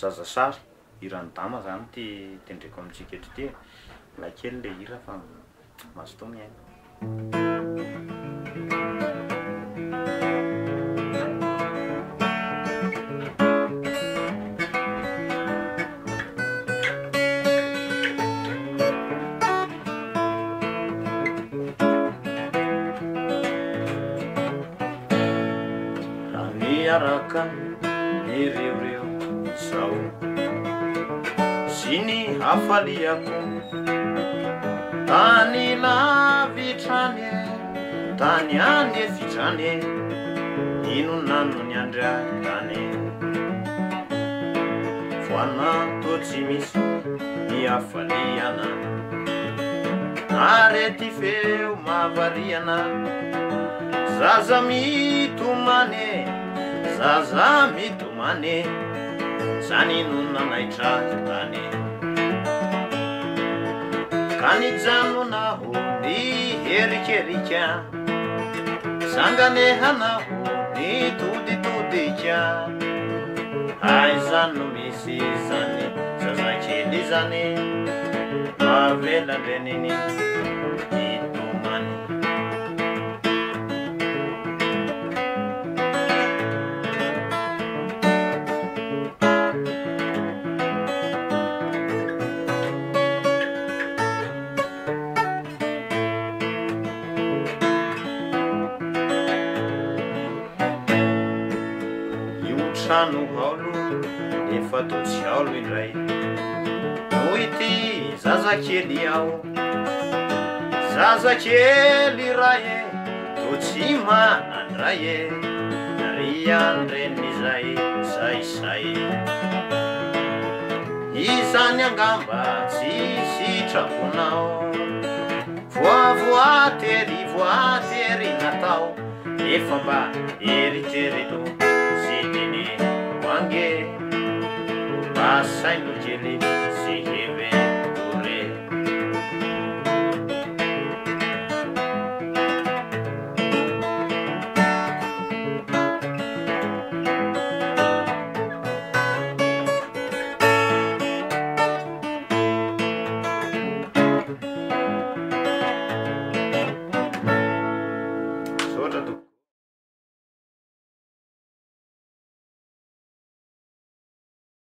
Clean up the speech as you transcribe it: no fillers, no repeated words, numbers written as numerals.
zazasary irany-dama zany ty tendreko amintsika eto ty la kely le hira fa mazoto miaina miaraka ireoreo zao sy ny hafaliako tany lavitrany tany any efitrany inonano ny andray tany voanato tsy misy ny hafaliana arety feo mahavariana zaza mitomane zaza mitomane zany no nanaitra tany ka nijanonao ny herikerika zanganehanaho ny toditodika aizany no misy zany zazakely zany mavelandreniny itomany trano haolo efa totsy haolo indray noho ity zazakely ao zazakely ray e totsy manandray e ry andren'izay saisay izany angamba tsy sitraponao voatery natao efa mba eritrereto sidiny wange basaino kely